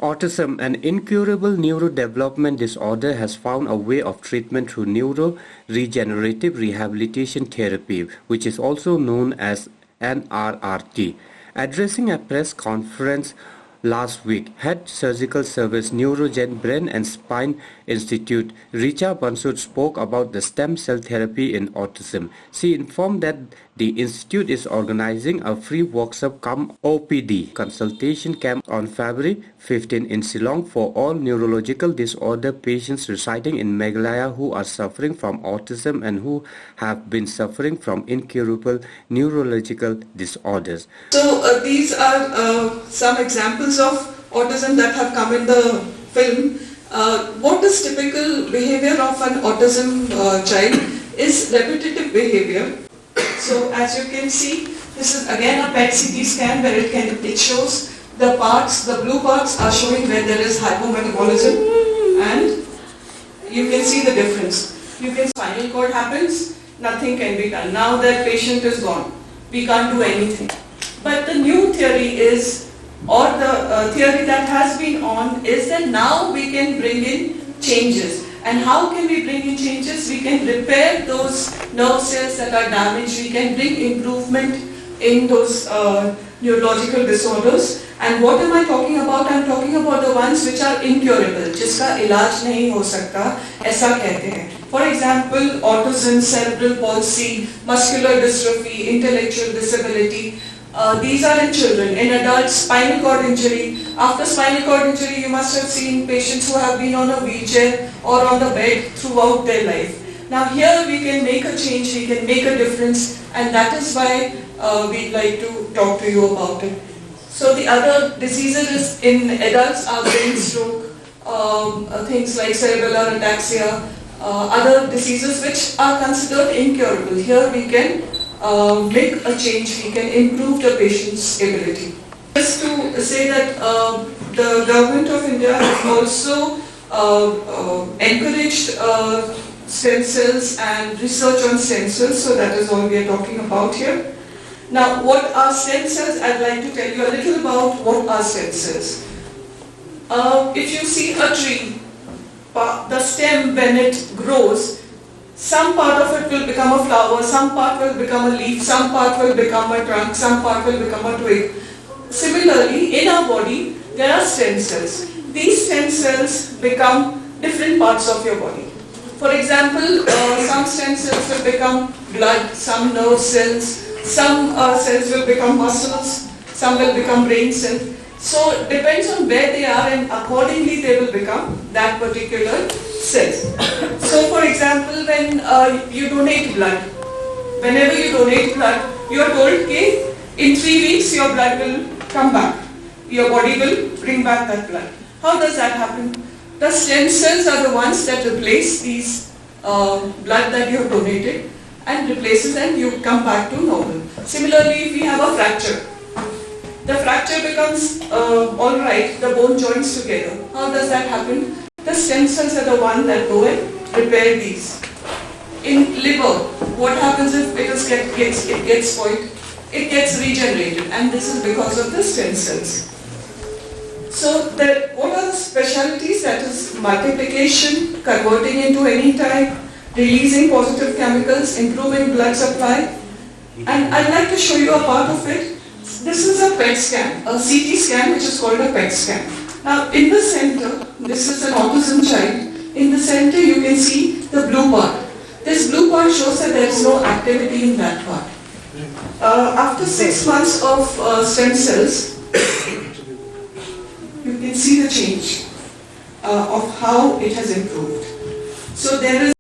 Autism, an incurable neurodevelopment disorder, has found a way of treatment through neuroregenerative rehabilitation therapy, which is also known as NRRT. Addressing a press conference last week, Head Surgical Service Neurogen Brain and Spine Institute, Richa Bansud spoke about the stem cell therapy in autism. She informed that the institute is organizing a free workshop come OPD consultation camp on February 15 in Shillong for all neurological disorder patients residing in Meghalaya who are suffering from autism and who have been suffering from incurable neurological disorders. So these are some examples of autism that have come in the film. What is typical behavior of an autism child is repetitive behavior. So as you can see, this is again a PET CT scan where it shows the parts, the blue parts are showing where there is hypometabolism, and you can see the difference. You can spinal cord happens, nothing can be done. Now that patient is gone, we can't do anything. But the new theory is, or the theory that has been on, is that now we can bring in changes. And how can we bring in changes? We can repair those nerve cells that are damaged. We can bring improvement in those neurological disorders. And what am I talking about? I'm talking about the ones which are incurable, जिसका इलाज नहीं हो सकता, ऐसा कहते हैं. For example, autism, cerebral palsy, muscular dystrophy, intellectual disability. These are in children. In adults, spinal cord injury. After spinal cord injury, you must have seen patients who have been on a wheelchair or on the bed throughout their life. Now here we can make a change, we can make a difference, and that is why we'd like to talk to you about it. So the other diseases in adults are brain stroke, things like cerebellar ataxia, other diseases which are considered incurable. Here we can make a change, we can improve the patient's ability. Just to say that the government of India has also encouraged stem cells and research on stem cells, so that is all we are talking about here. Now, what are stem cells? I'd like to tell you a little about what are stem cells. If you see a tree, the stem when it grows, some part of it will become a flower, some part will become a leaf, some part will become a trunk, some part will become a twig. Similarly, in our body, there are stem cells. These stem cells become different parts of your body. For example, some stem cells will become blood, some nerve cells, some cells will become muscles, some will become brain cells. So it depends on where they are, and accordingly they will become that particular cells. So for example, when you donate blood, whenever you donate blood, you are told that in 3 weeks your blood will come back. Your body will bring back that blood. How does that happen? The stem cells are the ones that replace these blood that you have donated and replaces, and you come back to normal. Similarly, if we have a fracture, the fracture becomes alright, the bone joins together. How does that happen? The stem cells are the one that go and repair these. In liver, what happens if it gets spoiled? It gets regenerated, and this is because of the stem cells. So what are the specialties? That is multiplication, converting into any type, releasing positive chemicals, improving blood supply. And I'd like to show you a part of it. This is a PET scan, a CT scan which is called a PET scan. Now in the center, this is an autism child. In the center you can see the blue part. This blue part shows that there is no activity in that part. After 6 months of stem cells, you can see the change of how it has improved. So there is